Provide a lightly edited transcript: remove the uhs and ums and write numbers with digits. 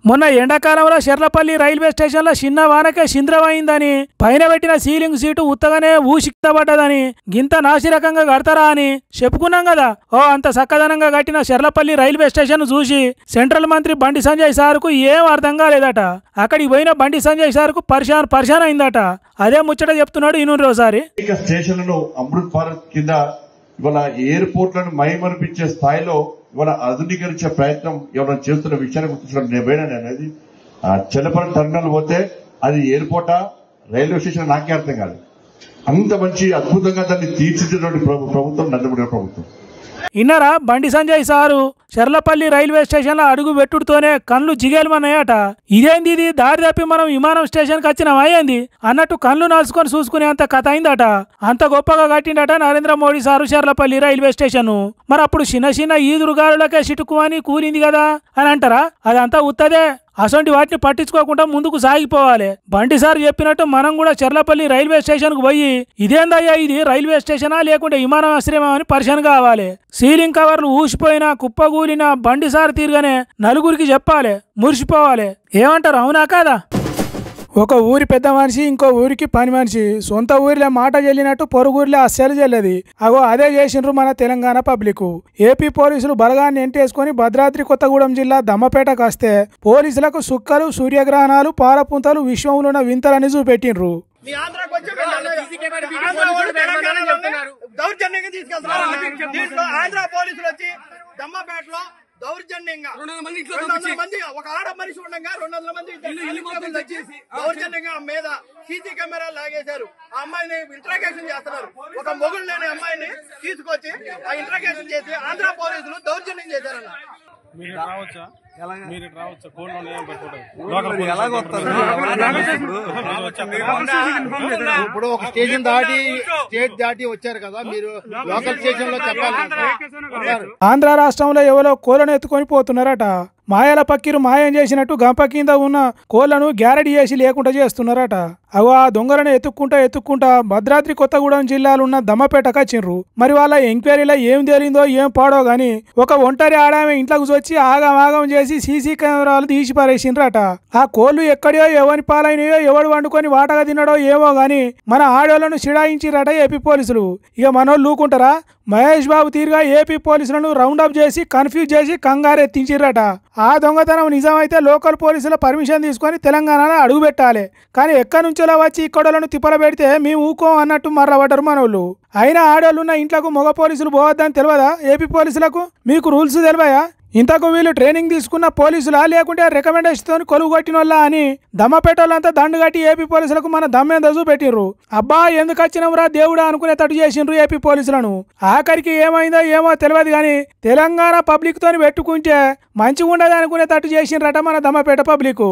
మొన్న ఎండాకాలంలో షెర్లపల్లి రైల్వే స్టేషన్లో చిన్న వానకే సింద్రమైందని పైన పెట్టిన సీలింగ్ సీటు ఉత్తగానే ఊసిక్తబడ్డదని గింత నాసిరకంగా కడతారా అని చెప్పుకున్నాం కదా. అంత చక్కదనంగా కట్టిన షెర్లపల్లి రైల్వే స్టేషన్ చూసి సెంట్రల్ మంత్రి బండి సంజయ్ సార్కు ఏం అర్థం కాలేదట. అక్కడికి పోయిన బండి సంజయ్ సార్కు పరిశాన్ అయిందట. అదే ముచ్చట చెప్తున్నాడు ఇనూరు ఒకసారి. స్టేషన్లను అమృత్ భారత్ కింద ఇవాళ ఎయిర్పోర్ట్లను మైమరిపించే స్థాయిలో ఇవాళ ఆధునీకరించే ప్రయత్నం ఎవరైనా చేస్తున్న విషయాన్ని గుర్తించడం నేను అనేది చెల్లపల్లి టర్మినల్ పోతే అది ఎయిర్పోర్టా రైల్వే స్టేషన్ నాకే అర్థం కాదు. అంత మంచి అద్భుతంగా దాన్ని తీర్చిదిద్దినటువంటి ప్రభుత్వం నందమూరి ప్రభుత్వం. ఇన్నరా బండి సంజయ్ సారు షెర్లపల్లి రైల్వే స్టేషన్లో అడుగు పెట్టుడుతోనే కళ్ళు జిగేలమన్నాయట. ఇదేంది ఇది దారి తప్పి మనం విమానం స్టేషన్కి వచ్చినాం అయ్యింది అన్నట్టు కళ్ళు నలుసుకొని చూసుకునే అంత కథ అయిందట. అంత గొప్పగా కట్టిండట Narendra Modi sir Cherlapally railway station. మరి అప్పుడు చిన్న ఈదురుగారులకే చిటుకు అని కూలింది కదా అని అంటారా? అదంతా ఉత్తదే. అసొంటి వాటిని పట్టించుకోకుండా ముందుకు సాగిపోవాలి. బండి సార్ చెప్పినట్టు మనం కూడా చెర్లపల్లి రైల్వే స్టేషన్ కు పోయి ఇదేందయ్యా ఇది రైల్వే స్టేషనా లేకుంటే విమానాశ్రయమా అని పరిశీలన కావాలి. సీలింగ్ కవర్లు ఊసిపోయినా కుప్పగూలినా బండి సార్ తీరుగానే నలుగురికి చెప్పాలి, మురిసిపోవాలి. ఏమంటారు, అవునా కాదా? ఒక ఊరి పెద్ద మనిషి ఇంకో ఊరికి పని మనిషి. సొంత ఊరిలో మాట చెల్లినట్టు పొరుగురిలో అస్సలు చెల్లది. అదే చేసిండ్రు మన తెలంగాణ పబ్లిక్. ఏపీ పోలీసులు బలగాన్ని ఎంటేసుకుని భద్రాద్రి కొత్తగూడెం జిల్లా దమ్మపేటకు వస్తే పోలీసులకు సుక్కలు, సూర్యగ్రహణాలు, పాలపుంతలు, విశ్వంలో ఉన్న వింతలని చూపెట్టిండ్రు. దౌర్జన్యంగా 200 మంది ఒక ఆడ మనిషి ఉండగా 200 మంది దౌర్జన్యంగా మీద సీసీ కెమెరా లాగేశారు. ఆ అమ్మాయిని ఇంట్రాగేషన్ చేస్తున్నారు. ఒక మొగుడు లేని అమ్మాయిని తీసుకొచ్చి ఆ ఇంట్రాగేషన్ చేసి ఆంధ్ర పోలీసులు దౌర్జన్యం చేశారన్న. ఇప్పుడు ఒక స్టేషన్ దాటి స్టేట్ దాటి వచ్చారు కదా, మీరు లోకల్ స్టేషన్ లో చెప్పాలి. ఆంధ్ర రాష్ట్రంలో ఎవరో కోళ్లను ఎత్తుకొని పోతున్నారట. మాయల పక్కిరు మాయం చేసినట్టు గంప కింద ఉన్న కోళ్లను గ్యారెడీ చేసి లేకుండా చేస్తున్నారట. ఆ దొంగలను ఎత్తుక్కుంటా భద్రాద్రి కొత్తగూడెం జిల్లాలో ఉన్న దమ్మపేటకు వచ్చిండ్రు. మరి వాళ్ళ ఎంక్వైరీలో ఏం తేలిందో ఏం పాడో గాని ఒక ఒంటరి ఆడామె ఇంట్లోకి వచ్చి ఆగం చేసి సీసీ కెమెరాలు తీసి పారేసిండ్రట. ఆ కోళ్లు ఎక్కడో ఎవరి పాలైనయో ఎవడు వండుకొని వాటగా తిన్నాడో ఏమో గాని మన ఆడోళ్లను చిడాయించిరట ఏపీ పోలీసులు. ఇక మనోళ్ళు లూకుంటారా? మహేష్ బాబు తీరుగా ఏపీ పోలీసులను రౌండప్ చేసి కన్ఫ్యూజ్ చేసి కంగారెత్తించిరట. ఆ దొంగతనం నిజమైతే లోకల్ పోలీసుల పర్మిషన్ తీసుకొని తెలంగాణలో అడుగు పెట్టాలి. కానీ ఎక్కడి నుంచో వచ్చి ఇక్కడలను తిప్పల పెడితే మేము ఊకోం అన్నట్టు మర్రబడ్డరు మనోళ్ళు. అయినా ఆడోళ్ళున్న ఇంట్లోకి మగ పోలీసులు పోవద్దని తెలియదా ఏపీ పోలీసులకు? మీకు రూల్స్ తెలివయా? ఇంతకు వీళ్ళు ట్రైనింగ్ తీసుకున్న పోలీసులా లేకుంటే రికమెండేషన్తో కొలువు కొట్టిన వాళ్ళ అని దమ్మపేటోళ్ళంతా దండు కట్టి ఏపీ పోలీసులకు మన దమ్మేందజు పెట్టిండ్రు. అబ్బా ఎందుకు వచ్చినవురా దేవుడా అనుకునే తట్టు చేసిండ్రు ఏపీ పోలీసులను. ఆఖరికి ఏమైందో ఏమో తెలియదు కానీ తెలంగాణ పబ్లిక్ తోని పెట్టుకుంటే మంచిగా ఉండదు అనుకునే తట్టు చేసిండ్రట మన దమ్మపేట పబ్లిక్.